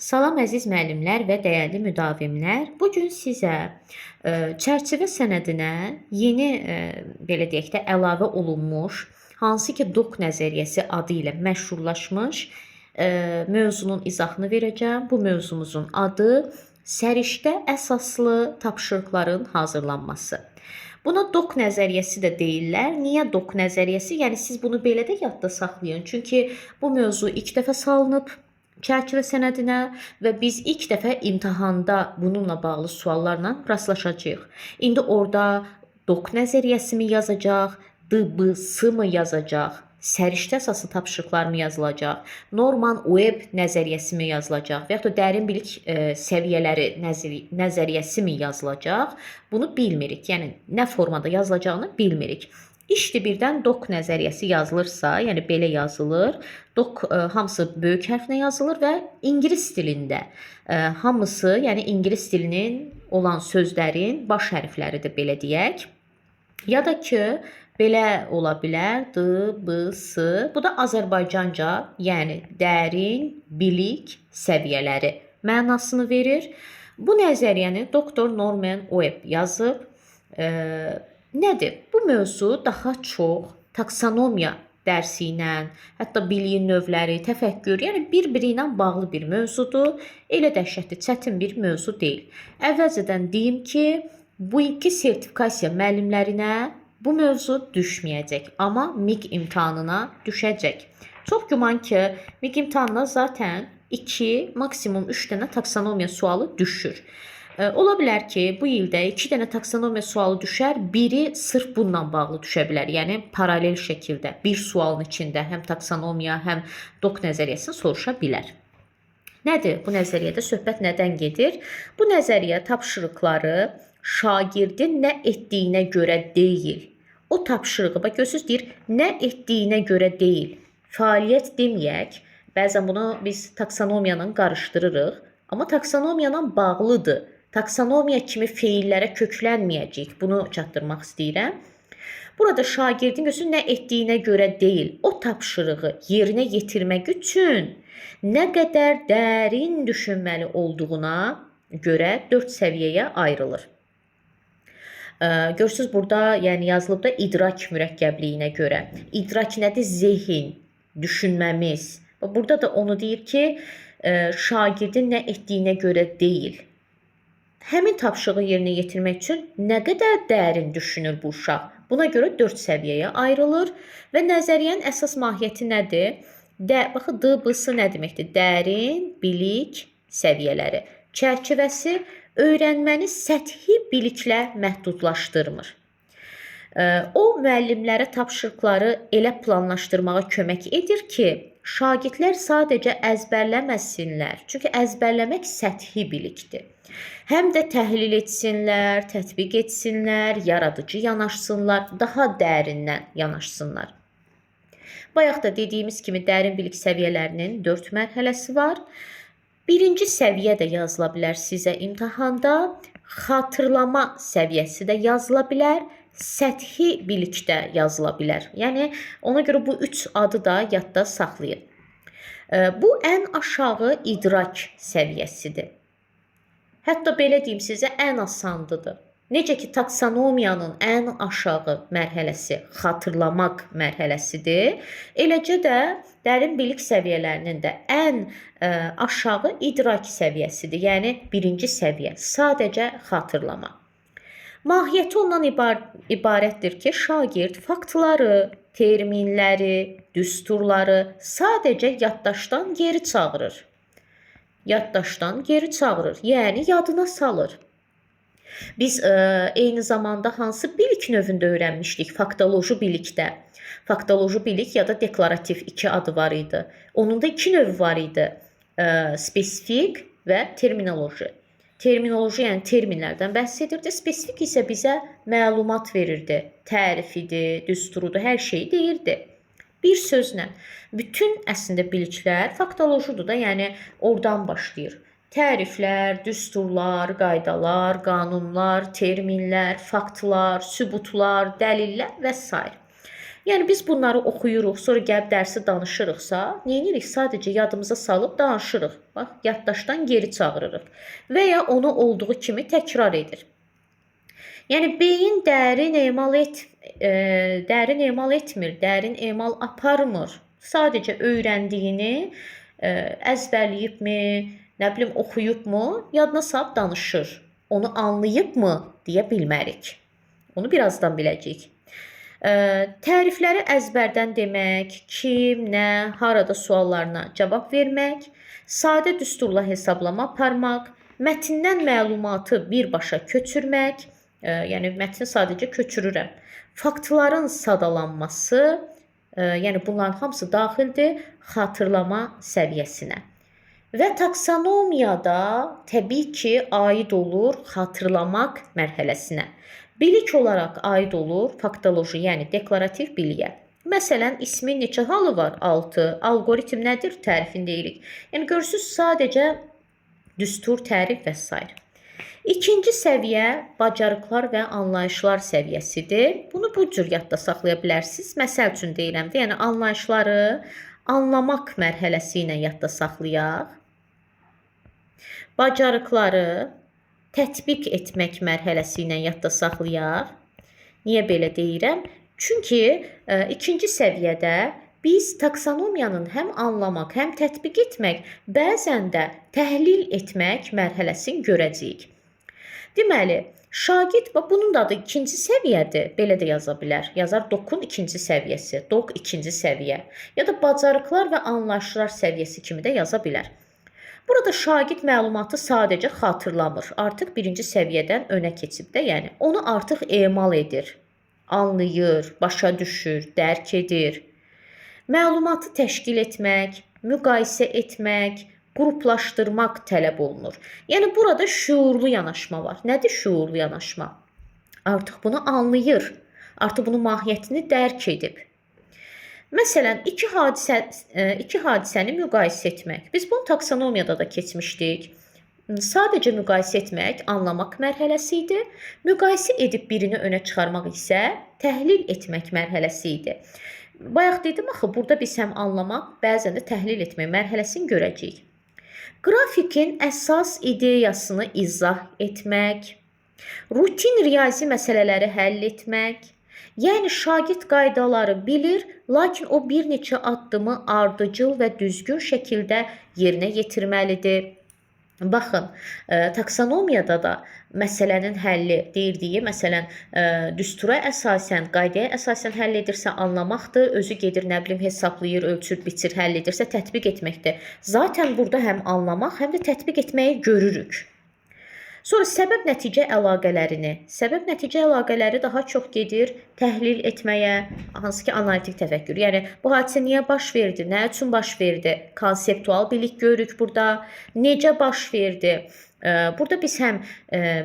Salam əziz müəllimlər və dəyərli müdavimlər. Bu gün sizə çərçivə sənədinə yeni belə deyək də əlavə olunmuş, hansı ki DOQ nəzəriyyəsi adı ilə məşhurlaşmış mövzunun izahını verəcəm. Bu mövzumuzun adı səriştə əsaslı tapşırıqların hazırlanması. Buna DOQ nəzəriyyəsi də deyirlər. Niyə DOQ nəzəriyyəsi? Yəni siz bunu belə də yadda saxlayın. Çünki bu mövzu ilk dəfə salınıb çərçivə sənədinə və biz ilk dəfə imtahanda bununla bağlı suallarla rastlaşacağıq. İndi orada DOQ nəzəriyyəsi mi yazacaq, DBS mı yazacaq, səriştə əsaslı tapşırıqlar mı yazılacaq, Norman Web nəzəriyyəsi mi yazılacaq və yaxud da dərin bilik səviyyələri nəzəriyyəsi mi yazılacaq? Bunu bilmirik. Yəni nə formada yazılacağını bilmirik. İşte birdən DOQ nəzəriyyəsi yazılırsa, yəni belə yazılır. DOQ hamısı böyük hərflə yazılır və ingilis dilində hamısı, yəni ingilis dilinin olan sözlərin baş hərfləridir belə deyək. Ya da ki, belə ola bilər, D, B, S. Bu da Azərbaycanca, yəni dərin bilik səviyyələri mənasını verir. Bu nəzəriyyəni doktor Norman Web yazıb. Nədir? Bu mövzu daha çox taksonomiya dərsi ilə, hətta biliyin növləri, təfəkkür, yəni bir-biri ilə bağlı bir mövzudur. Elə dəhşətli, çətin bir mövzu deyil. Əvvəlcədən deyim ki, bu ilki sertifikasiya müəllimlərinə bu mövzu düşməyəcək, amma MİQ imtahanına düşəcək. Çox güman ki, MİQ imtahanına zaten 2, maksimum 3 dənə taksonomiya sualı düşür. Ola bilər ki, bu ildə 2 dənə taksonomiya sualı düşər, biri sırf bununla bağlı düşə bilər. Yəni paralel şəkildə bir sualın içində həm taksonomiya, həm DOQ nəzəriyyəsini soruşa bilər. Nədir bu nəzəriyyədə söhbət nədən gedir? Bu nəzəriyyə tapşırıqları şagirdin nə etdiyinə görə deyil. O tapşırığı, bax görürsüz deyir, nə etdiyinə görə deyil. Fəaliyyət deməyək, bəzən bunu biz taksonomiyanı qarışdırırıq, amma taksonomiyanla bağlıdır. Taksonomiya kimi feillərə köklənməyəcək. Bunu çatdırmaq istəyirəm. Burada şagirdin gözü nə etdiyinə görə deyil, o tapşırığı yerinə yetirmək üçün nə qədər dərin düşünməli olduğuna görə 4 səviyyəyə ayrılır. Görürsüz burada yəni yazılıb da idrak mürəkkəbliyinə görə. İdrak nədir? Zehin, düşünməmiz. Burada da onu deyir ki, şagirdin nə etdiyinə görə deyil. Həmin tapşırığı yerinə yetirmək üçün nə qədər dərin düşünür bu uşaq? Buna görə 4 səviyyəyə ayrılır və nəzəriyyənin əsas mahiyyəti nədir? Baxın, DBS nə deməkdir? Dərin bilik səviyyələri. Çərçivəsi öyrənməni səthi biliklə məhdudlaşdırmır. O, müəllimlərə tapşırıqları elə planlaşdırmağa kömək edir ki, şagirdlər sadəcə əzbərləməsinlər. Çünki əzbərləmək səthi bilikdir. Həm də təhlil etsinlər, tətbiq etsinlər, yaradıcı yanaşsınlar, daha dərindən yanaşsınlar. Bayaq da dediyimiz kimi dərin bilik səviyyələrinin 4 mərhələsi var. Birinci səviyyə də yazıla bilər sizə imtahanda, xatırlama səviyyəsi də yazıla bilər, səthi bilikdə yazıla bilər. Yəni, ona görə bu 3 adı da yadda saxlayın. Bu, ən aşağı idrak səviyyəsidir. Hətta belə deyim sizə, ən asandıdır. Necə ki, taksonomiyanın ən aşağı mərhələsi xatırlamaq mərhələsidir, eləcə də dərin bilik səviyyələrinin də ən aşağı idrak səviyyəsidir. Yəni, birinci səviyyə, sadəcə xatırlama. Mahiyyəti ondan ibarətdir ki, şagird faktları, terminləri, düsturları sadəcə yaddaşdan geri çağırır. Yaddaşdan geri çağırır, yəni yadına salır. Biz eyni zamanda hansı bilik növündə öyrənmişdik? Faktoloji bilikdə. Faktoloji bilik ya da deklarativ 2 adı var idi. Onun da 2 növü var idi. Spesifik və terminoloji. Terminoloji, yəni terminlərdən bəhs edirdi. Spesifik isə bizə məlumat verirdi. Tərifidir, düsturudur, hər şeyi deyirdi. Bir sözlə, bütün əslində biliklər faktolojidir da, yəni oradan başlayır. Təriflər, düsturlar, qaydalar, qanunlar, terminlər, faktlar, sübutlar, dəlillər və s. Yəni biz bunları oxuyuruq, sonra gəlib dərsi danışırıqsa, nə edirik? Sadəcə yadımıza salıb danışırıq. Bax, yaddaşdan geri çağırırıq və ya onu olduğu kimi təkrar edir. Yəni beyin dərin emal etmir, dərin emal aparmır. Sadəcə öyrəndiyini əzbərləyibmi, nə bilim oxuyubmu, yadına salıb danışır. Onu anlayıbmı deyə bilmərik. Onu birazdan biləcəyik. Tərifləri əzbərdən demək, kim, nə, harada suallarına cavab vermək, sadə düsturla hesablama aparmaq, mətndən məlumatı birbaşa köçürmək, yəni mətni sadəcə köçürürəm. Faktların sadalanması, yəni bunların hamısı daxildir xatırlama səviyyəsinə. Və taksonomiyada təbii ki, aid olur xatırlamaq mərhələsinə. Bilik olaraq aid olur faktoloji, yəni deklarativ biliyə. Məsələn, ismin neçə halı var? 6. Algoritm nədir? Tərifini deyirik. Yəni görürsüz, sadəcə düstur, tərif və s. İkinci səviyyə bacarıqlar və anlayışlar səviyyəsidir. Bunu bu cür yadda saxlaya bilərsiniz. Məsəl üçün deyirəm də, yəni anlayışları anlamaq mərhələsi ilə yadda saxlayaq. Bacarıqları tətbiq etmək mərhələsi ilə yadda saxlayaq. Niyə belə deyirəm? Çünki ikinci səviyyədə biz taksonomiyanın həm anlamaq, həm tətbiq etmək, bəzən də təhlil etmək mərhələsini görəcəyik. Deməli, şagird, bunun da adı ikinci səviyyədir, belə də yaza bilər. Yazar DOQ-un ikinci səviyyəsi, DOQ ikinci səviyyə ya da bacarıqlar və anlayışlar səviyyəsi kimi də yaza bilər. Burada şagird məlumatı sadəcə xatırlamır. Artıq birinci səviyyədən önə keçib də, yəni onu artıq emal edir, anlayır, başa düşür, dərk edir. Məlumatı təşkil etmək, müqayisə etmək, qruplaşdırmaq tələb olunur. Yəni burada şuurlu yanaşma var. Nədir şuurlu yanaşma? Artıq bunu anlayır, artıq bunun mahiyyətini dərk edib. Məsələn, iki hadisəni müqayisə etmək. Biz bunu taksonomiyada da keçmişdik. Sadəcə müqayisə etmək, anlamaq mərhələsi idi. Müqayisə edib birini önə çıxarmaq isə təhlil etmək mərhələsi idi. Bayaq dedim axı, burada biz həm anlamaq, bəzən də təhlil etmək mərhələsini görəcəyik. Qrafikin əsas ideyasını izah etmək, rutin riyazi məsələləri həll etmək, yəni şagird qaydaları bilir, lakin o bir neçə addımı ardıcıl və düzgün şəkildə yerinə yetirməlidir. Baxın, taksonomiyada da məsələnin həlli deyildiyi, məsələn, düstura əsasən, qaydaya əsasən həll edirsə anlamaqdır, özü gedir, nə bilim, hesablayır, ölçür, biçir, həll edirsə tətbiq etməkdir. Zaten burada həm anlamaq, həm də tətbiq etməyi görürük. Sonra səbəb-nəticə əlaqələri daha çox gedir təhlil etməyə, hansı ki, analitik təfəkkür. Yəni, bu hadisə niyə baş verdi, nə üçün baş verdi? Konseptual bilik görürük burada. Necə baş verdi? Burada biz həm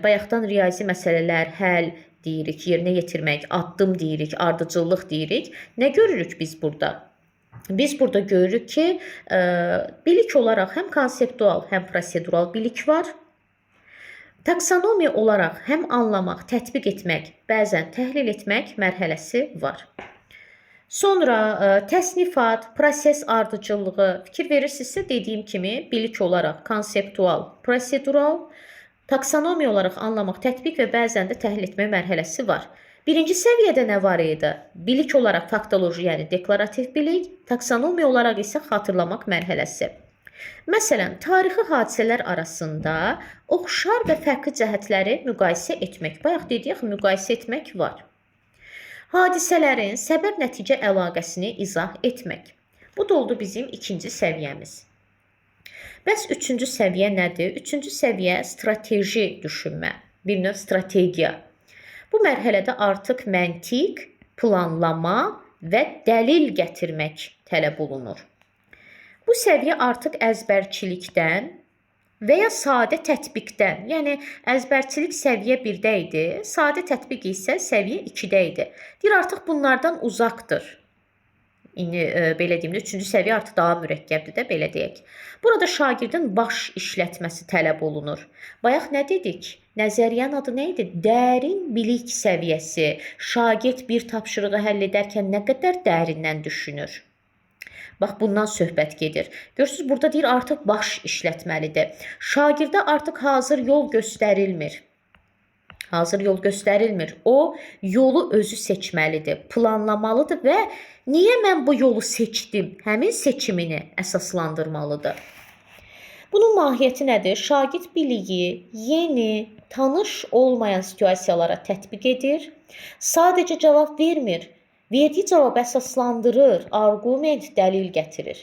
bayaqdan riyazi məsələlər, həll deyirik, yerinə yetirmək, addım deyirik, ardıcıllıq deyirik. Nə görürük biz burada? Biz burada görürük ki, bilik olaraq həm konseptual, həm prosedural bilik var. Taksonomiya olaraq həm anlamaq, tətbiq etmək, bəzən təhlil etmək mərhələsi var. Sonra təsnifat, proses ardıcıllığı, fikir verirsinizsə dediyim kimi bilik olaraq konseptual, prosedural, taksonomiya olaraq anlamaq, tətbiq və bəzən də təhlil etmək mərhələsi var. Birinci səviyyədə nə var idi? Bilik olaraq faktoloji, yəni deklarativ bilik, taksonomiya olaraq isə xatırlamaq mərhələsi. Məsələn, tarixi hadisələr arasında oxşar və fərqli cəhətləri müqayisə etmək. Bayaq dedik, müqayisə etmək var. Hadisələrin səbəb-nəticə əlaqəsini izah etmək. Bu da oldu bizim ikinci səviyyəmiz. Bəs üçüncü səviyyə nədir? Üçüncü səviyyə strateji düşünmə, bir növ strategiya. Bu mərhələdə artıq məntiq, planlama və dəlil gətirmək tələb olunur. Bu səviyyə artıq əzbərçilikdən və ya sadə tətbiqdən, yəni əzbərçilik səviyyə 1-də idi, sadə tətbiq isə səviyyə 2-də idi. Deyir, artıq bunlardan uzaqdır. İndi belə deyim də 3-cü səviyyə artıq daha mürəkkəbdir də belə deyək. Burada şagirdin baş işlətməsi tələb olunur. Bayaq nə dedik? Nəzəriyyənin adı nə idi? Dərin bilik səviyyəsi. Şagird bir tapşırığı həll edərkən nə qədər dərindən düşünür? Bax, bundan söhbət gedir. Görürsünüz, burada deyir artıq baş işlətməlidir. Şagirdə artıq hazır yol göstərilmir. Hazır yol göstərilmir. O yolu özü seçməlidir, planlamalıdır və niyə mən bu yolu seçdim? Həmin seçimini əsaslandırmalıdır. Bunun mahiyyəti nədir? Şagird biliyi yeni, tanış olmayan situasiyalara tətbiq edir. Sadəcə cavab vermir. Verdiyi cavabı əsaslandırır, arqument, dəlil gətirir.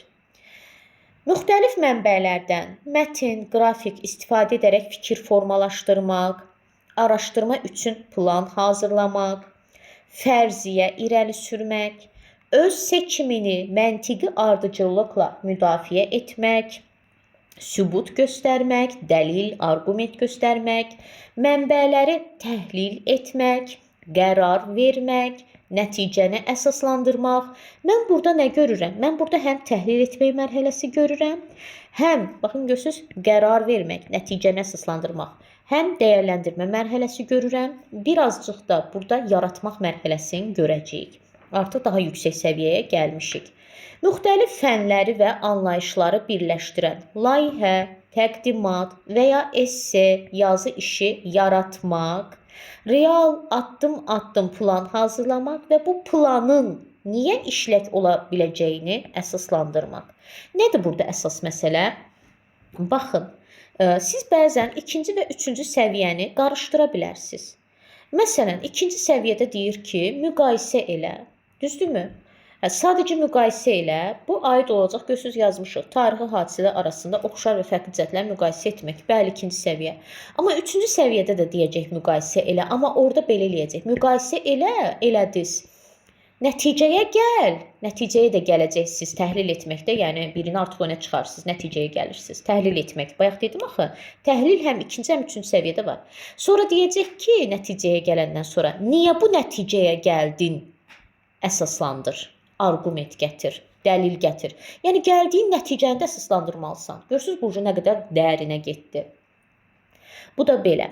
Müxtəlif mənbələrdən mətn, qrafik istifadə edərək fikir formalaşdırmaq, araşdırma üçün plan hazırlamaq, fərziyyə irəli sürmək, öz seçimini məntiqi ardıcıllıqla müdafiə etmək, sübut göstərmək, dəlil, arqument göstərmək, mənbələri təhlil etmək, qərar vermək, nəticəni əsaslandırmaq. Mən burada nə görürəm? Mən burada həm təhlil etmək mərhələsi görürəm, həm, baxın görürsünüz, qərar vermək, nəticəni əsaslandırmaq. Həm dəyərləndirmə mərhələsi görürəm, birazcıq da burada yaratmaq mərhələsini görəcəyik. Artıq daha yüksək səviyyəyə gəlmişik. Müxtəlif fənləri və anlayışları birləşdirən layihə, təqdimat və ya esse, yazı işi yaratmaq, real addım-addım plan hazırlamaq və bu planın niyə işlək ola biləcəyini əsaslandırmaq. Nədir burada əsas məsələ? Baxın. Siz bəzən 2-ci və 3-cü səviyyəni qarışdıra bilərsiniz. Məsələn, 2-ci səviyyədə deyir ki, müqayisə elə. Düzdürmü? Sadəcə müqayisə elə. Bu aid olacaq, görürsünüz, yazmışıq. Tarixi hadisələr arasında oxşar və fərqli cəhətləri müqayisə etmək. Bəli, 2-ci səviyyə. Amma 3-cü səviyyədə də deyəcək müqayisə elə. Amma orada belə eləyəcək. Müqayisə elə, elədiniz. Nəticəyə gəl. Nəticəyə də gələcəksiniz təhlil etməkdə. Yəni birini artıq öne çıxarsınız, nəticəyə gəlirsiniz. Təhlil etmək. Bayaq dedim axı, təhlil həm 2-ci, həm 3-cü səviyyədə var. Sonra deyəcək ki, nəticəyə gələndən sonra niyə bu nəticəyə gəldin? Əsaslandır. Arqument gətir. Dəlil gətir. Yəni gəldiyin nəticəni də əsaslandırmalısan. Görürsünüz, bu nə qədər dərinə getdi. Bu da belə.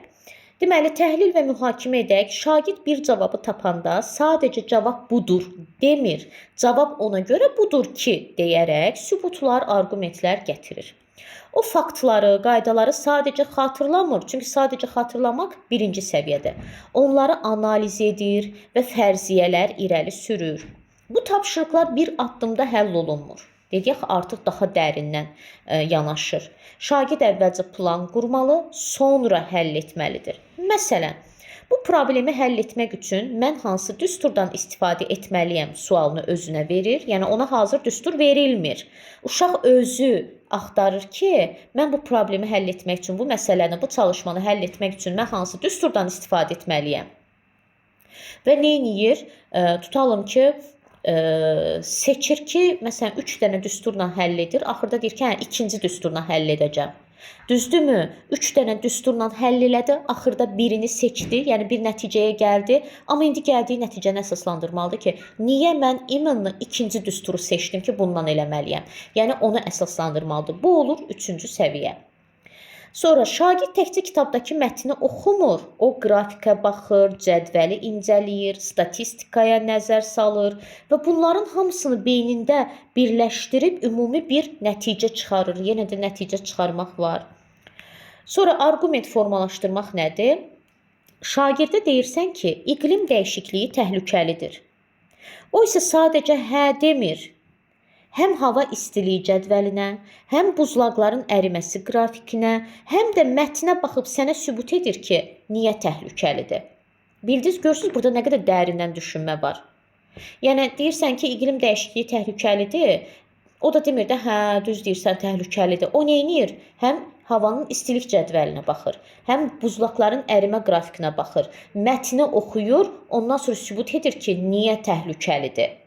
Deməli, təhlil və mühakimə edək. Şagird bir cavabı tapanda sadəcə cavab budur demir. Cavab ona görə budur ki, deyərək sübutlar, arqumentlər gətirir. O faktları, qaydaları sadəcə xatırlamır. Çünki sadəcə xatırlamaq birinci səviyyədə. Onları analiz edir və fərziyyələr irəli sürür. Bu tapşırıqlar bir addımda həll olunmur. Deyək, artıq daha dərindən yanaşır. Şagird əvvəlcə plan qurmalı, sonra həll etməlidir. Məsələn, bu problemi həll etmək üçün mən hansı düsturdan istifadə etməliyəm sualını özünə verir. Yəni, ona hazır düstur verilmir. Uşaq özü axtarır ki, mən bu problemi həll etmək üçün, bu məsələni, bu çalışmanı həll etmək üçün mən hansı düsturdan istifadə etməliyəm? Və nə edir? Tutalım ki, seçir ki, məsələn, 3 dənə düsturla həll edir. Axırda deyir ki, ikinci düsturla həll edəcəm. Düzdürmü? 3 dənə düsturla həll elədi. Axırda birini seçdi, yəni bir nəticəyə gəldi. Amma indi gəldiyi nəticəni əsaslandırmalıdır ki, niyə mən imanla ikinci düsturu seçdim ki, bundan eləməliyəm? Yəni, onu əsaslandırmalıdır. Bu olur 3-cü səviyyə. Sonra şagird təkcə kitabdakı mətni oxumur. O qrafikə baxır, cədvəli incələyir, statistikaya nəzər salır və bunların hamısını beynində birləşdirib ümumi bir nəticə çıxarır. Yenə də nəticə çıxarmaq var. Sonra arqument formalaşdırmaq nədir? Şagirdə deyirsən ki, iqlim dəyişikliyi təhlükəlidir. O isə sadəcə hə demir. Həm hava istiliyi cədvəlinə, həm buzlaqların əriməsi qrafikinə, həm də mətnə baxıb sənə sübut edir ki, niyə təhlükəlidir. Bildiniz, görürsünüz, burada nə qədər dərindən düşünmə var. Yəni, deyirsən ki, iqlim dəyişikliyi təhlükəlidir. O da demir də, hə, düz deyirsən, təhlükəlidir. O neynir? Həm havanın istilik cədvəlinə baxır, həm buzlaqların ərimə qrafikinə baxır. Mətni oxuyur, ondan sonra sübut edir ki, niyə təhlükəlidir.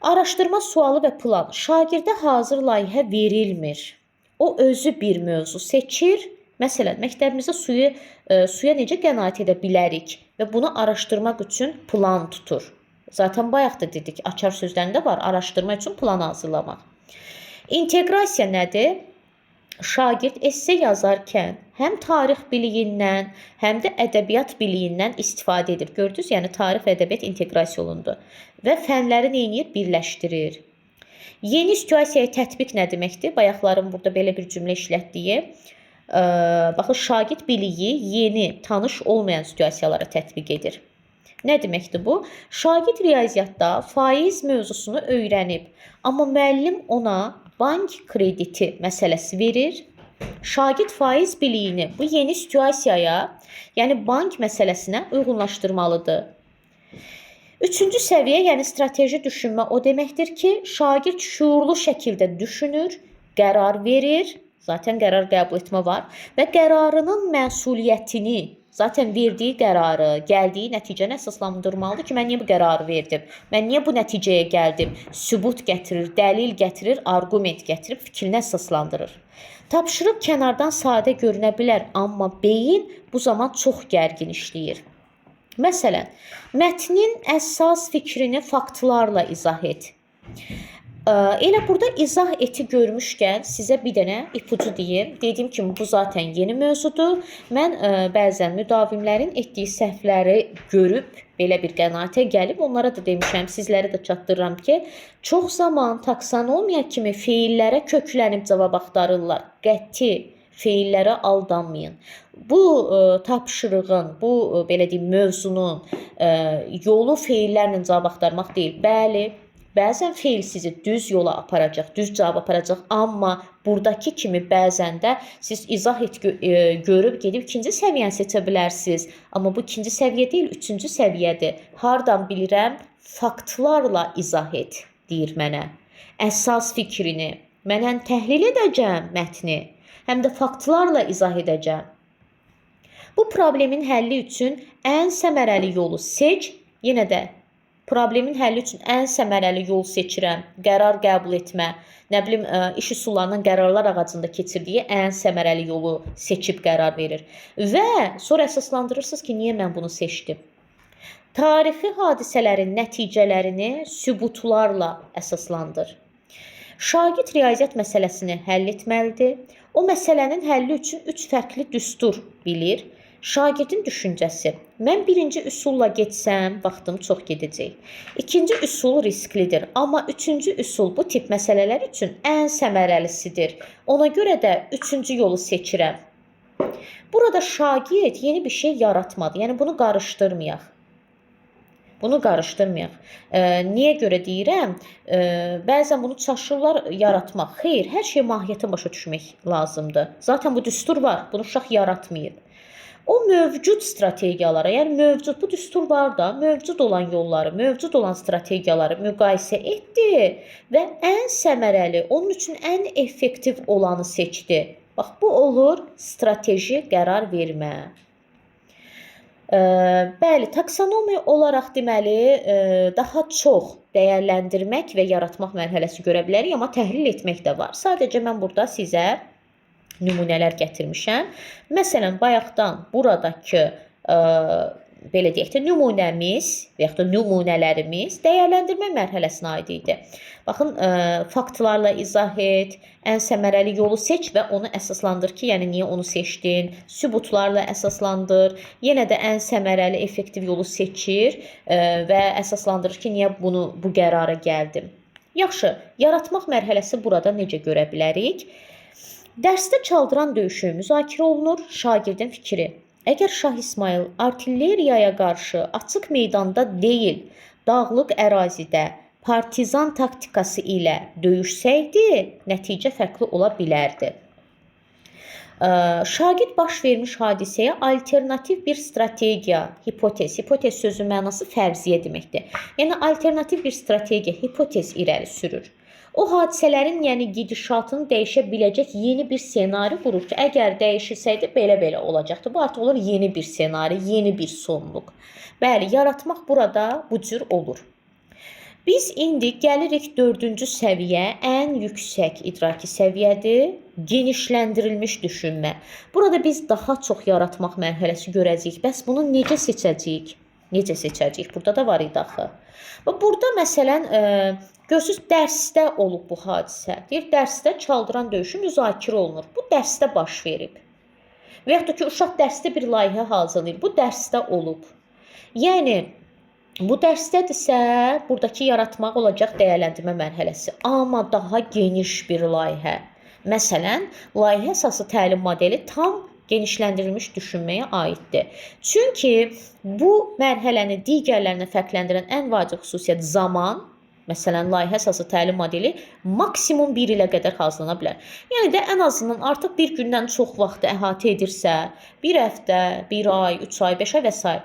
Araşdırma sualı və plan. Şagirdə hazır layihə verilmir. O özü bir mövzu seçir. Məsələn, məktəbimizdə suya necə qənaət edə bilərik və bunu araşdırmaq üçün plan tutur. Zaten bayaq da dedik, açar sözlərində var, araşdırma üçün plan hazırlamaq. İnteqrasiya nədir? Şagird esse yazarkən həm tarix biliyindən, həm də ədəbiyyat biliyindən istifadə edir. Gördünüz, yəni tarix və ədəbiyyat inteqrasiya olundu və fənləri nə edir? Birləşdirir. Yeni situasiyaya tətbiq nə deməkdir? Bayaqların burada belə bir cümlə işlətdiyi. Baxın, şagird biliyi yeni, tanış olmayan situasiyalara tətbiq edir. Nə deməkdir bu? Şagird riyaziyyatda faiz mövzusunu öyrənib, amma müəllim ona bank krediti məsələsi verir. Şagird faiz biliyini bu yeni situasiyaya, yəni bank məsələsinə uyğunlaşdırmalıdır. Üçüncü səviyyə, yəni strateji düşünmə o deməkdir ki, şagird şuurlu şəkildə düşünür, qərar verir, zaten qərar qəbul etmə var və qərarının məsuliyyətini, zaten verdiyi qərarı, gəldiyi nəticəni əsaslandırmalıdır ki, mən niyə bu qərarı verdim? Mən niyə bu nəticəyə gəldim? Sübut gətirir, dəlil gətirir, arqument gətirib fikrini əsaslandırır. Tapşırıq kənardan sadə görünə bilər, amma beyin bu zaman çox gərgin işləyir. Məsələn, mətnin əsas fikrini faktlarla izah et. Elə burada izah eti görmüşkən sizə bir dənə ipucu deyim. Dediyim kimi bu zaten yeni mövzudur. Mən bəzən müdavimlərin etdiyi səhvləri görüb belə bir qənaətə gəlib onlara da demişəm, sizlərə də çatdırıram ki, çox zaman taksonomiya kimi feillərə köklənib cavab axtarırlar. Qəti feillərə aldanmayın. Bu tapşırığın, bu belə deyim mövzunun yolu feillərlə cavab axtarmaq deyil. Bəli, bəzən feil sizi düz yola aparacaq, düz cavab aparacaq, amma buradakı kimi bəzən də siz izah et görüb gedib ikinci səviyyəni seçə bilərsiniz. Amma bu ikinci səviyyə deyil, üçüncü səviyyədir. Hardan bilirəm? Faktlarla izah et, deyir mənə. Əsas fikrini. Mən həm təhlil edəcəm mətni, həm də faktlarla izah edəcəm. Bu problemin həlli üçün ən səmərəli yolu seç, yenə də problemin həlli üçün ən səmərəli yol seçirəm. Qərar qəbul etmə, nə bilim, iş üsullarının qərarlar ağacında keçirdiyi ən səmərəli yolu seçib qərar verir. Və sonra əsaslandırırsınız ki, niyə mən bunu seçdim? Tarixi hadisələrin nəticələrini sübutlarla əsaslandır. Şagird riyaziyyat məsələsini həll etməlidir. O məsələnin həlli üçün 3 fərqli düstur bilir. Şagirdin düşüncəsi. Mən birinci üsulla getsəm, vaxtım çox gedəcək. İkinci üsul risklidir, amma üçüncü üsul bu tip məsələlər üçün ən səmərəlisidir. Ona görə də üçüncü yolu seçirəm. Burada şagird yeni bir şey yaratmadı. Yəni bunu qarışdırmayaq. Bunu qarışdırmayaq. Niyə görə deyirəm? Bəzən bunu çaşırlar yaratmaq. Xeyr, hər şey mahiyyətini başa düşmək lazımdır. Zaten bu düstur var. Bunu uşaq yaratmayıb. O mövcud strategiyalara, yəni mövcud, bu düstur var da, mövcud olan yolları, mövcud olan strategiyaları müqayisə etdi və ən səmərəli, onun üçün ən effektiv olanı seçdi. Bax, bu olur strateji qərar vermə. Bəli, taksonomiya olaraq deməli, daha çox dəyərləndirmək və yaratmaq mərhələsi görə bilərik, amma təhlil etmək də var. Sadəcə mən burada sizə nümunələr gətirmişəm. Məsələn, bayaqdan buradakı belə deyək də nümunəmiz və yaxud da nümunələrimiz dəyərləndirmə mərhələsinə aid idi. Baxın, faktlarla izah et, ən səmərəli yolu seç və onu əsaslandır ki, yəni niyə onu seçdin? Sübutlarla əsaslandır. Yenə də ən səmərəli, effektiv yolu seçir və əsaslandırır ki, niyə bu qərara gəldim? Yaxşı, yaratmaq mərhələsi burada necə görə bilərik? Dərsdə çaldıran döyüşü müzakirə olunur, şagirdin fikri. Əgər Şah İsmayıl artilleriyaya qarşı açıq meydanda deyil, dağlıq ərazidə partizan taktikası ilə döyüşsəydi, nəticə fərqli ola bilərdi. Şagird baş vermiş hadisəyə alternativ bir strategiya, hipotez sözün mənası fərziyyə deməkdir. Yəni, alternativ bir strategiya, hipotez irəli sürür. O hadisələrin, yəni gedişatını dəyişə biləcək yeni bir senari qurur ki, əgər dəyişilsəydi belə-belə olacaqdı. Bu artıq olur yeni bir senari, yeni bir sonluq. Bəli, yaratmaq burada bu cür olur. Biz indi gəlirik 4-cü səviyyə, ən yüksək idraki səviyyədir, genişləndirilmiş düşünmə. Burada biz daha çox yaratmaq mərhələsi görəcəyik. Bəs bunu necə seçəcəyik? Necə seçəcəyik? Burada da var idi axı. Və burada məsələn, görürsüz dərsdə olub bu hadisə. Deyir, dərsdə çaldıran döyüşü müzakirə olunur. Bu dərsdə baş verib. Və yaxud da ki, uşaq dərsdə bir layihə hazırlayır. Bu dərsdə olub. Yəni, bu dərsdədirsə, buradakı yaratmaq olacaq dəyərləndirmə mərhələsi. Amma daha geniş bir layihə. Məsələn, layihə əsaslı təlim modeli tam genişləndirilmiş düşünməyə aiddir. Çünki bu mərhələni digərlərinə fərqləndirən ən vacib xüsusiyyət zaman. Məsələn, layihə əsaslı təlim modeli maksimum 1 ilə qədər hazırlana bilər. Yəni də ən azından artıq bir gündən çox vaxtı əhatə edirsə, 1 həftə, 1 ay, 3 ay, 5 ay və s.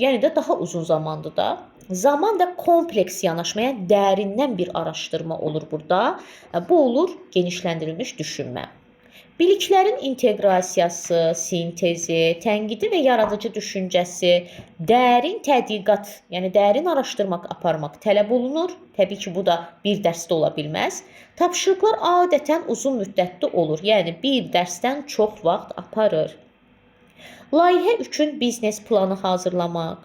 Yəni də daha uzun zamandır da. Zaman və kompleks yanaşmaya dərindən bir araşdırma olur burada. Bu olur genişləndirilmiş düşünmə. Biliklərin inteqrasiyası, sintezi, tənqidi və yaradıcı düşüncəsi, dərin tədqiqat, yəni dərin araşdırmaq aparmaq tələb olunur. Təbii ki, bu da bir dərsdə ola bilməz. Tapşırıqlar adətən uzun müddətli olur, yəni bir dərsdən çox vaxt aparır. Layihə üçün biznes planı hazırlamaq,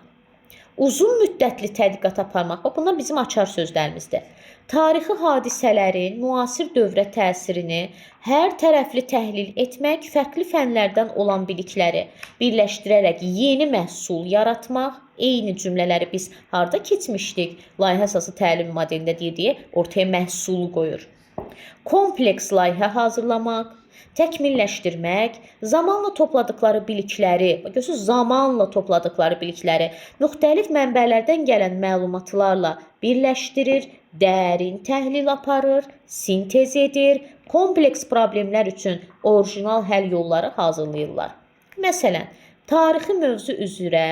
uzun müddətli tədqiqat aparmaq, bunlar bizim açar sözlərimizdir. Tarixi hadisələrin müasir dövrə təsirini hər tərəfli təhlil etmək, fərqli fənlərdən olan bilikləri birləşdirərək yeni məhsul yaratmaq, eyni cümlələri biz harda keçmişdik? Layihə əsaslı təlim modelində deyə ortaya məhsulu qoyur. Kompleks layihə hazırlamaq, təkmilləşdirmək, zamanla topladıkları bilikləri, görürsünüz, zamanla topladıkları bilikləri müxtəlif mənbələrdən gələn məlumatlarla birləşdirir, dərin təhlil aparır, sintez edir, kompleks problemlər üçün orijinal həll yolları hazırlayırlar. Məsələn, tarixi mövzu üzrə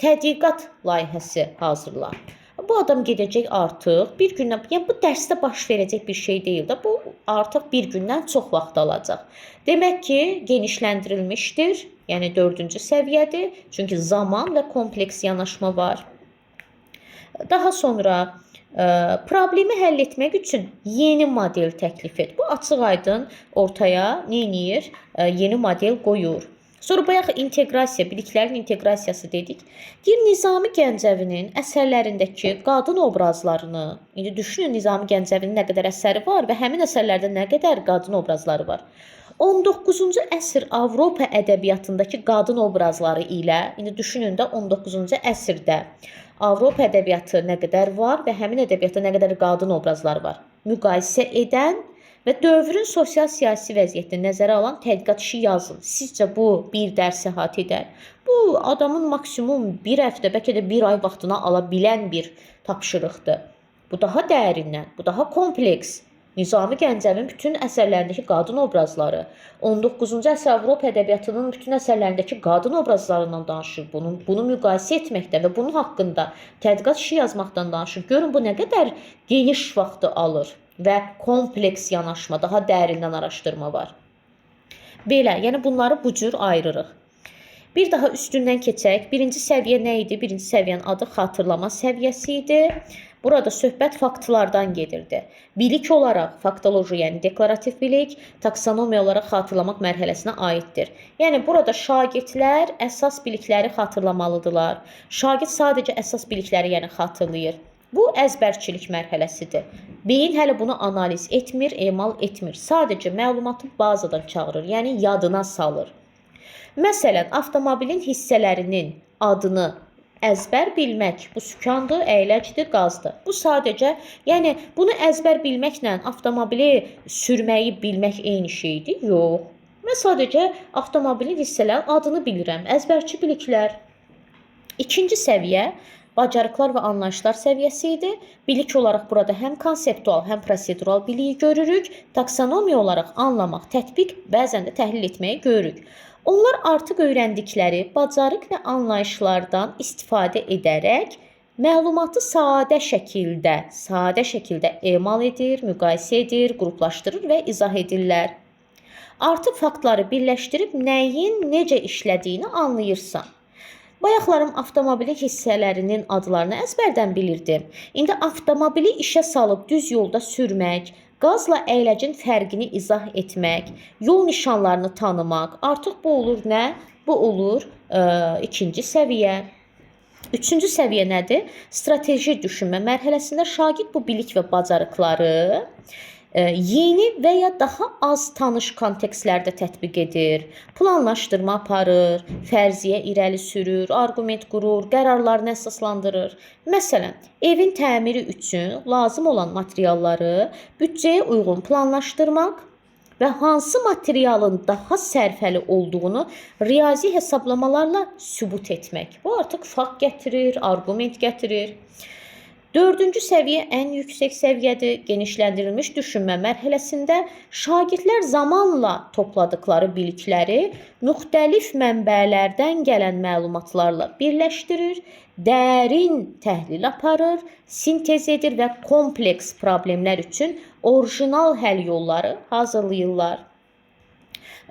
tədqiqat layihəsi hazırlar. Bu adam gedəcək artıq bir gündən, yəni bu dərsdə baş verəcək bir şey deyil də, bu artıq bir gündən çox vaxt alacaq. Demək ki, genişləndirilmişdir, yəni 4-cü səviyyədir, çünki zaman və kompleks yanaşma var. Daha sonra problemi həll etmək üçün yeni model təklif et. Bu açıq-aydın ortaya neyinir? Yeni model qoyur. Sonra bayaq inteqrasiya, biliklərin inteqrasiyası dedik. Deyir, Nizami Gəncəvinin əsərlərindəki qadın obrazlarını, indi düşünün Nizami Gəncəvinin nə qədər əsəri var və həmin əsərlərdə nə qədər qadın obrazları var. 19-cu əsr Avropa ədəbiyyatındakı qadın obrazları ilə, indi düşünün də 19-cu əsrdə Avropa ədəbiyyatı nə qədər var və həmin ədəbiyyatda nə qədər qadın obrazları var. Müqayisə edən və dövrün sosial-siyasi vəziyyətini nəzərə alan tədqiqat işi yazın. Sizcə bu bir dərs əhatə edər? Bu adamın maksimum bir həftə, bəlkə də bir ay vaxtına ala bilən bir tapşırıqdır. Bu daha dərindən, bu daha kompleks. Nizami Gəncəvin bütün əsərlərindəki qadın obrazları, 19-cu əsr Avropa ədəbiyyatının bütün əsərlərindəki qadın obrazlarından danışır. Bunu müqayisə etməkdən və bunun haqqında tədqiqat işi yazmaqdan danışır. Görün, bu nə qədər geniş vaxtı alır və kompleks yanaşma, daha dərindən araşdırma var. Belə, yəni bunları bu cür ayırırıq. Bir daha üstündən keçək. Birinci səviyyə nə idi? Birinci səviyyənin adı xatırlama səviyyəsi idi. Burada söhbət faktlardan gedirdi. Bilik olaraq faktoloji, yəni deklarativ bilik, taksonomiya olaraq xatırlamaq mərhələsinə aiddir. Yəni burada şagirdlər əsas bilikləri xatırlamalıdırlar. Şagird sadəcə əsas bilikləri yəni xatırlayır. Bu əzbərçilik mərhələsidir. Beyin hələ bunu analiz etmir, emal etmir. Sadəcə məlumatı bazadan çağırır, yəni yadına salır. Məsələn, avtomobilin hissələrinin adını əzbər bilmək, bu sükandır, əyləcdir, qazdır. Bu sadəcə, yəni bunu əzbər bilməklə avtomobili sürməyi bilmək eyni şeydir? Yox. Mən sadəcə avtomobilin hissələrinin adını bilirəm, əzbərçi biliklər. İkinci səviyyə bacarıqlar və anlayışlar səviyyəsi idi. Bilik olaraq burada həm konseptual, həm prosedural biliyi görürük. Taksonomiya olaraq anlamaq, tətbiq, bəzən də təhlil etməyi görürük. Onlar artıq öyrəndikləri bacarıq və anlayışlardan istifadə edərək məlumatı sadə şəkildə emal edir, müqayisə edir, qruplaşdırır və izah edirlər. Artıq faktları birləşdirib nəyin necə işlədiyini anlayırsan. Bayaqlarım avtomobilin hissələrinin adlarını əzbərdən bilirdim. İndi avtomobili işə salıb düz yolda sürmək, qazla əyləcin fərqini izah etmək, yol nişanlarını tanımaq. Artıq bu olur nə? Bu olur ikinci səviyyə. Üçüncü səviyyə nədir? Strateji düşünmə mərhələsində şagird bu bilik və bacarıqları yeni və ya daha az tanış kontekstlərdə tətbiq edir, planlaşdırma aparır, fərziyyə irəli sürür, arqument qurur, qərarlarını əsaslandırır. Məsələn, evin təmiri üçün lazım olan materialları büdcəyə uyğun planlaşdırmaq və hansı materialın daha sərfəli olduğunu riyazi hesablamalarla sübut etmək. Bu artıq fakt gətirir, arqument gətirir. Dördüncü səviyyə ən yüksək səviyyədir. Genişləndirilmiş düşünmə mərhələsində şagirdlər zamanla topladıkları bilikləri müxtəlif mənbələrdən gələn məlumatlarla birləşdirir, dərin təhlil aparır, sintez edir və kompleks problemlər üçün orijinal həll yolları hazırlayırlar.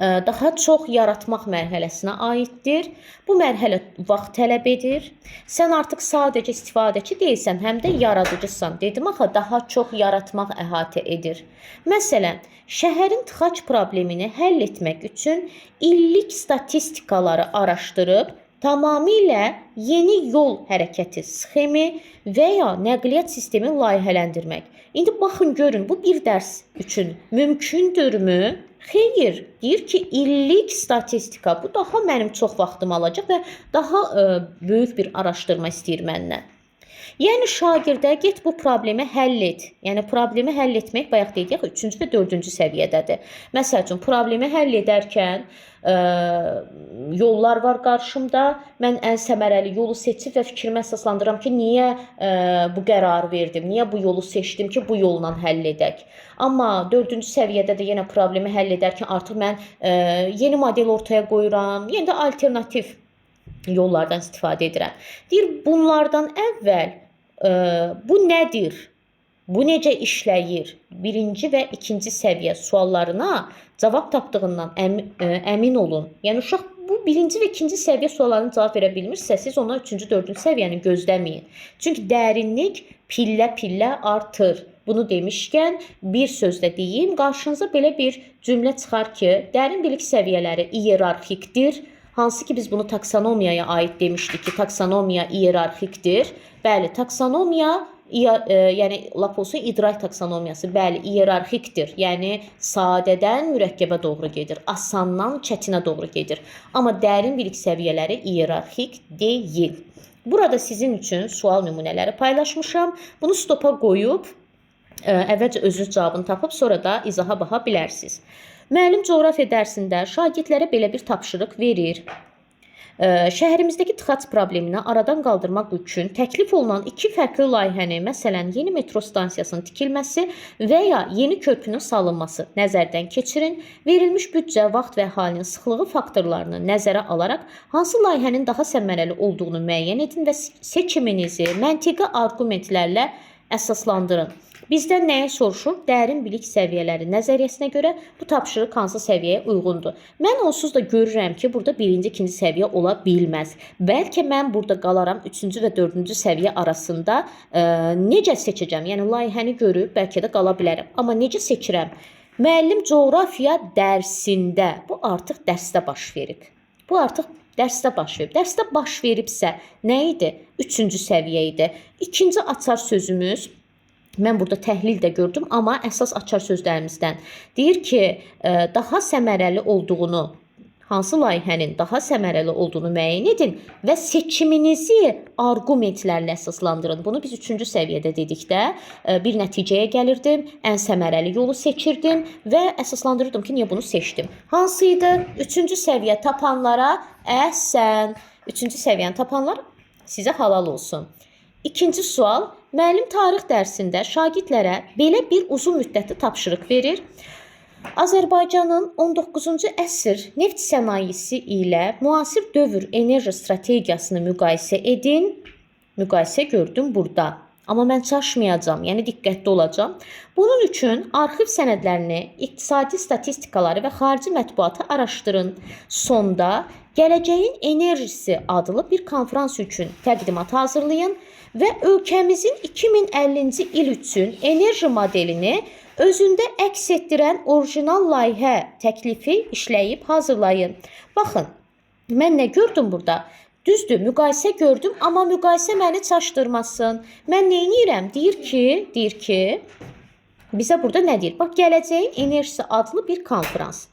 Daha çox yaratmaq mərhələsinə aiddir. Bu mərhələ vaxt tələb edir. Sən artıq sadəcə istifadəçi deyilsən, həm də yaradıcısan. Dedim axı, daha çox yaratmaq əhatə edir. Məsələn, şəhərin tıxac problemini həll etmək üçün illik statistikaları araşdırıb, tamamilə yeni yol hərəkəti sxemi və ya nəqliyyat sistemi layihələndirmək. İndi baxın, görün, bu bir dərs üçün mümkündürmü? Xeyr, deyir ki, illik statistika, bu daha mənim çox vaxtımı alacaq və daha böyük bir araşdırma istəyir məndən. Yəni şagirdə get bu problemi həll et. Yəni problemi həll etmək bayaq dedik, 3-cü və 4-cü səviyyədədir. Məsəl üçün problemi həll edərkən yollar var qarşımda. Mən ən səmərəli yolu seçib və fikrimi əsaslandıram ki, niyə bu qərarı verdim, niyə bu yolu seçdim ki, bu yolla həll edək. Amma 4-cü səviyyədə də yenə problemi həll edərkən artıq mən yeni model ortaya qoyuram, yenə də alternativ yollardan istifadə edirəm. Deyir, bunlardan əvvəl bu nədir? Bu necə işləyir? Birinci və ikinci səviyyə suallarına cavab tapdığından əmin olun. Yəni uşaq bu birinci və ikinci səviyyə suallarına cavab verə bilmirsə, siz ona 3-cü, 4-cü səviyyəni gözləməyin. Çünki dərinlik pillə-pillə artır. Bunu demişkən bir sözlə deyim, qarşınıza belə bir cümlə çıxar ki, dərin bilik səviyyələri iyerarxikdir. Hansı ki biz bunu taksonomiyaya aid demişdik ki, taksonomiya iyerarxikdir. Bəli, taksonomiya, yəni lap olsun idrak taksonomiyası, bəli, iyerarxikdir. Yəni sadədən mürəkkəbə doğru gedir, asandan çətinə doğru gedir. Amma dərin bilik səviyyələri iyerarxik deyil. Burada sizin üçün sual nümunələri paylaşmışam. Bunu stopa qoyub, əvvəlcə özünüz cavabını tapıb, sonra da izaha baxa bilərsiniz. Müəllim coğrafiya dərsində şagirdlərə belə bir tapşırıq verir. Şəhərimizdəki tıxac problemini aradan qaldırmaq üçün təklif olunan iki fərqli layihəni, məsələn, yeni metro stansiyasının tikilməsi və ya yeni körpünün salınması nəzərdən keçirin. Verilmiş büdcə, vaxt və əhalinin sıxlığı faktorlarını nəzərə alaraq hansı layihənin daha səmərəli olduğunu müəyyən edin və seçiminizi məntiqi arqumentlərlə əsaslandırın. Bizdən nəyə soruşur? Dərin bilik səviyyələri nəzəriyyəsinə görə bu tapşırıq hansı səviyyəyə uyğundur? Mən onsuz da görürəm ki, burada birinci, ikinci səviyyə ola bilməz. Bəlkə mən burada qalaram 3-cü və 4-cü səviyyə arasında necə seçəcəm? Yəni, layihəni görüb bəlkə də qala bilərəm. Amma necə seçirəm? Müəllim coğrafiya dərsində, bu artıq dərsdə baş verib. Bu artıq dərsdə baş verib. Dərsdə baş veribsə nə idi? 3-cü səviyyə idi. İkinci açar sözümüz, mən burada təhlil də gördüm, amma əsas açar sözlərimizdən deyir ki, daha səmərəli olduğunu, hansı layihənin daha səmərəli olduğunu müəyyən edin və seçiminizi arqumentlərlə əsaslandırın. Bunu biz 3-cü səviyyədə dedikdə bir nəticəyə gəlirdim, ən səmərəli yolu seçirdim və əsaslandırırdım ki, niyə bunu seçdim. Hansı idi? 3-cü səviyyə tapanlara əhsən. 3-cü səviyyəni tapanlar sizə halal olsun. İkinci sual, müəllim tarix dərsində şagirdlərə belə bir uzun müddətli tapşırıq verir. Azərbaycanın 19-cu əsr neft sənayesi ilə müasir dövr enerji strategiyasını müqayisə edin. Müqayisə gördüm burada. Amma mən çaşmayacağam, yəni diqqətli olacağam. Bunun üçün arxiv sənədlərini, iqtisadi statistikaları və xarici mətbuatı araşdırın. Sonda Gələcəyin Enerjisi adlı bir konfrans üçün təqdimat hazırlayın və ölkəmizin 2050-ci il üçün enerji modelini özündə əks etdirən orijinal layihə təklifi işləyib hazırlayın. Baxın, mən nə gördüm burada? Düzdür, müqayisə gördüm, amma müqayisə məni çaşdırmasın. Mən nə edirəm? Deyir ki, bizə burada nə deyir? Bax, gələcəyin enerjisi adlı bir konfrans.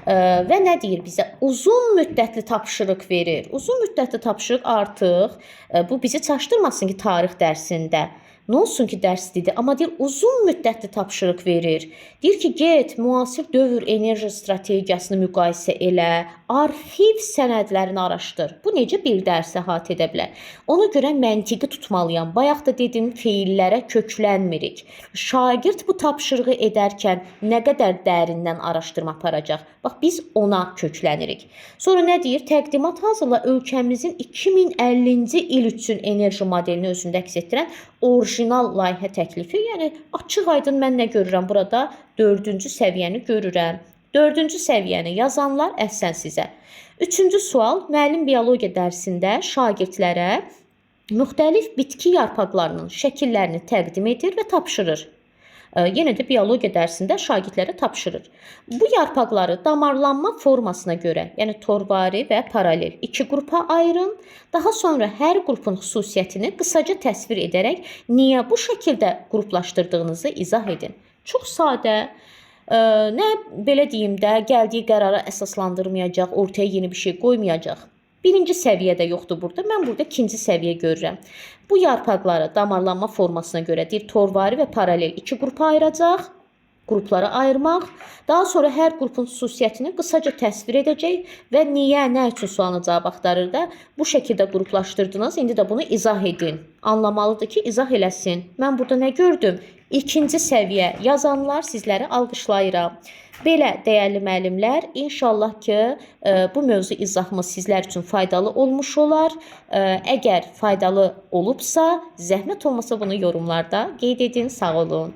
Və nə deyir bizə? Uzun müddətli tapşırıq verir. Uzun müddətli tapşırıq artıq bu bizi çaşdırmasın ki, tarix dərsində. Nə olsun ki, dərslidir, amma deyir uzun müddətli tapşırıq verir. Deyir ki, get müasir dövr enerji strategiyasını müqayisə elə, arxiv sənədlərini araşdır. Bu necə bir dərs əhatə edə bilər? Ona görə məntiqi tutmalıyam. Bayaq da dedim, feillərə köklənmirik. Şagird bu tapşırığı edərkən nə qədər dərindən araşdırma aparacaq? Bax, biz ona köklənirik. Sonra nə deyir? Təqdimat hazırla ölkəmizin 2050-ci il üçün enerji modelini özündə əks etdirən orijinal layihə təklifi. Yəni, açıq aydın mən nə görürəm burada? 4-cü səviyyəni görürəm. 4-cü səviyyəni yazanlar əhsən sizə. 3-cü sual, müəllim biologiya dərsində şagirdlərə müxtəlif bitki yarpaqlarının şəkillərini təqdim edir və tapşırır. Yenə də biologiya dərsində şagirdlərə tapşırır. Bu yarpaqları damarlanma formasına görə, yəni torvari və paralel 2 qrupa ayırın. Daha sonra hər qrupun xüsusiyyətini qısaca təsvir edərək niyə bu şəkildə qruplaşdırdığınızı izah edin. Çox sadə, nə belə deyim də, gəldiyi qərara əsaslandırmayacaq, ortaya yeni bir şey qoymayacaq. Birinci səviyyədə yoxdur burada. Mən burada ikinci səviyyə görürəm. Bu yarpaqları damarlanma formasına görə deyir, torvari və paralel 2 qrupa ayıracaq. Qruplara ayırmaq. Daha sonra hər qrupun xüsusiyyətini qısaca təsvir edəcək və niyə, nə üçün sualını cavab axtarır da bu şəkildə qruplaşdırdınız. İndi də bunu izah edin. Anlamalıdır ki, izah eləsin. Mən burada nə gördüm? İkinci səviyyə yazanlar sizləri alqışlayıram. Belə, dəyərli müəllimlər, inşallah ki, bu mövzu izahımız sizlər üçün faydalı olmuş olar. Əgər faydalı olubsa, zəhmət olmasa bunu yorumlarda qeyd edin. Sağ olun.